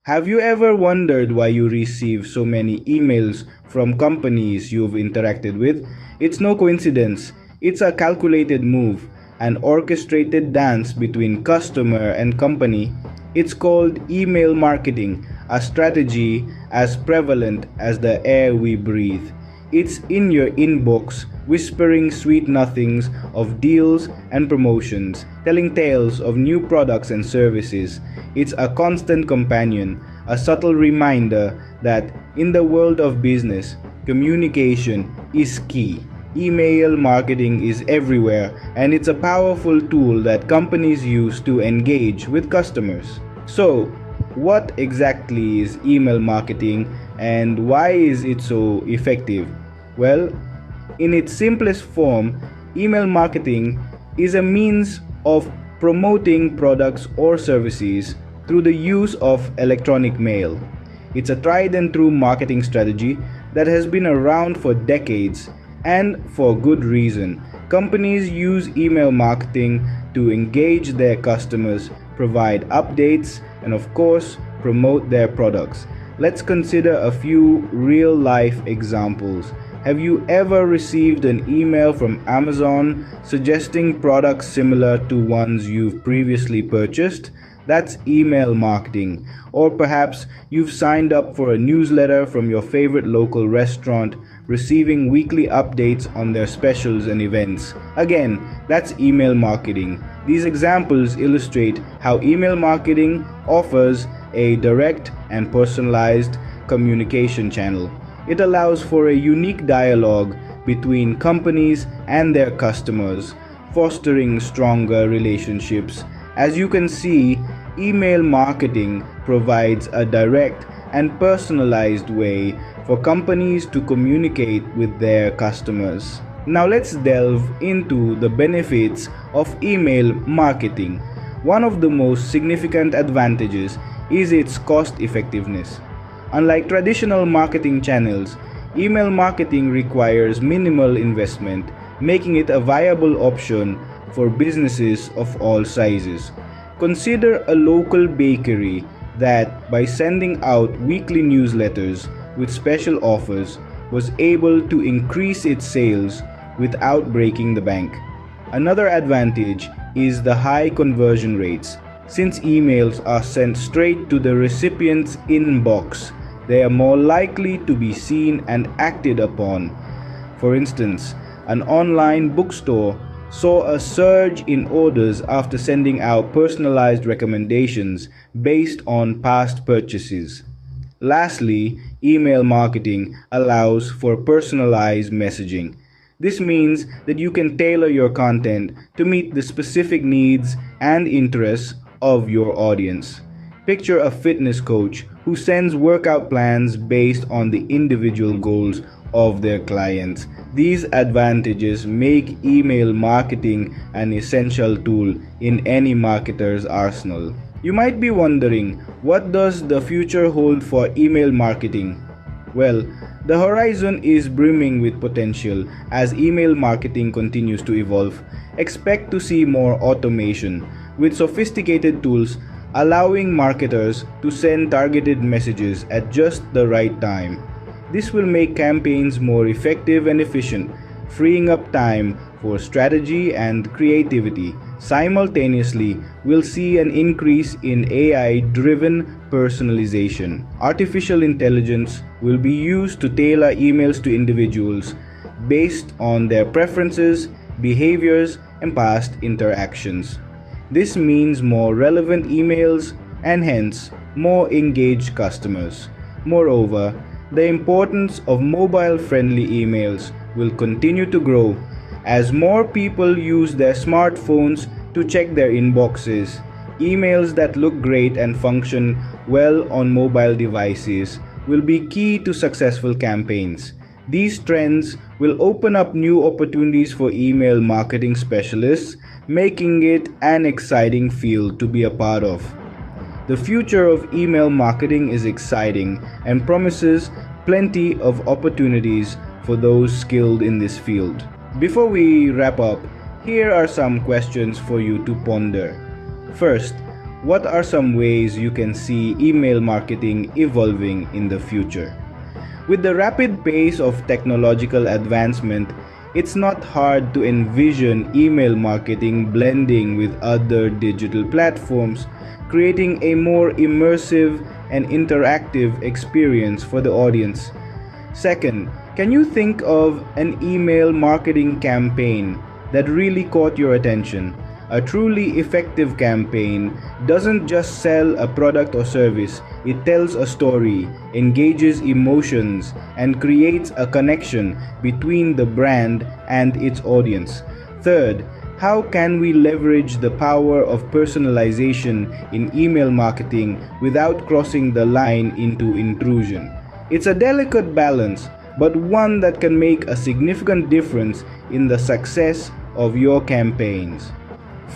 Have you ever wondered why you receive so many emails from companies you've interacted with? It's no coincidence. It's a calculated move, an orchestrated dance between customer and company. It's called email marketing, a strategy as prevalent as the air we breathe. It's in your inbox, whispering sweet nothings of deals and promotions, telling tales of new products and services. It's a constant companion, a subtle reminder that in the world of business, communication is key. Email marketing is everywhere, and it's a powerful tool that companies use to engage with customers. So, what exactly is email marketing and why is it so effective? Well, in its simplest form, email marketing is a means of promoting products or services through the use of electronic mail. It's a tried and true marketing strategy that has been around for decades and for good reason. Companies use email marketing to engage their customers, provide updates, and of course, promote their products. Let's consider a few real life examples. Have you ever received an email from Amazon suggesting products similar to ones you've previously purchased? That's email marketing. Or perhaps you've signed up for a newsletter from your favorite local restaurant, receiving weekly updates on their specials and events. Again, that's email marketing. These examples illustrate how email marketing offers a direct and personalized communication channel. It allows for a unique dialogue between companies and their customers, fostering stronger relationships. As you can see, email marketing provides a direct and personalized way for companies to communicate with their customers. Now let's delve into the benefits of email marketing. One of the most significant advantages is its cost effectiveness. Unlike traditional marketing channels, email marketing requires minimal investment, making it a viable option for businesses of all sizes. Consider a local bakery that, by sending out weekly newsletters with special offers, was able to increase its sales without breaking the bank. Another advantage is the high conversion rates. Since emails are sent straight to the recipient's inbox, they are more likely to be seen and acted upon. For instance, an online bookstore saw a surge in orders after sending out personalized recommendations based on past purchases. Lastly, email marketing allows for personalized messaging. This means that you can tailor your content to meet the specific needs and interests of your audience. Picture a fitness coach who sends workout plans based on the individual goals of their clients. These advantages make email marketing an essential tool in any marketer's arsenal. You might be wondering, what does the future hold for email marketing? Well, the horizon is brimming with potential as email marketing continues to evolve. Expect to see more automation, with sophisticated tools allowing marketers to send targeted messages at just the right time. This will make campaigns more effective and efficient, freeing up time for strategy and creativity. Simultaneously, we'll see an increase in AI-driven personalization. Artificial intelligence will be used to tailor emails to individuals based on their preferences, behaviors, and past interactions. This means more relevant emails and hence more engaged customers. Moreover, the importance of mobile-friendly emails will continue to grow as more people use their smartphones to check their inboxes. Emails that look great and function well on mobile devices will be key to successful campaigns. These trends will open up new opportunities for email marketing specialists, making it an exciting field to be a part of. The future of email marketing is exciting and promises plenty of opportunities for those skilled in this field. Before we wrap up, here are some questions for you to ponder. First, What are some ways you can see email marketing evolving in the future? With the rapid pace of technological advancement, it's not hard to envision email marketing blending with other digital platforms, creating a more immersive and interactive experience for the audience. Second, can you think of an email marketing campaign that really caught your attention? A truly effective campaign doesn't just sell a product or service, it tells a story, engages emotions, and creates a connection between the brand and its audience. Third, how can we leverage the power of personalization in email marketing without crossing the line into intrusion? It's a delicate balance, but one that can make a significant difference in the success of your campaigns.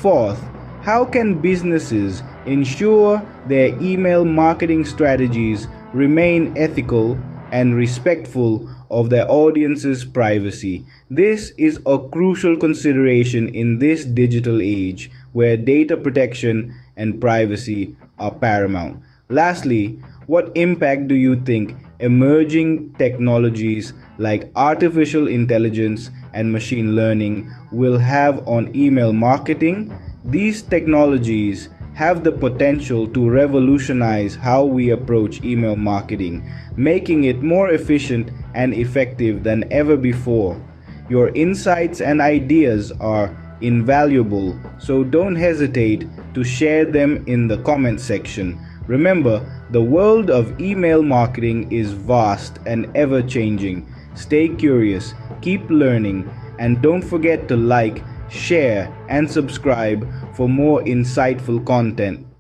Fourth, how can businesses ensure their email marketing strategies remain ethical and respectful of their audience's privacy? This is a crucial consideration in this digital age where data protection and privacy are paramount. Lastly, what impact do you think emerging technologies like artificial intelligence and machine learning will have on email marketing? These technologies have the potential to revolutionize how we approach email marketing, making it more efficient and effective than ever before. Your insights and ideas are invaluable, so don't hesitate to share them in the comment section. Remember, the world of email marketing is vast and ever changing. Stay curious, keep learning, and don't forget to like, share, and subscribe for more insightful content.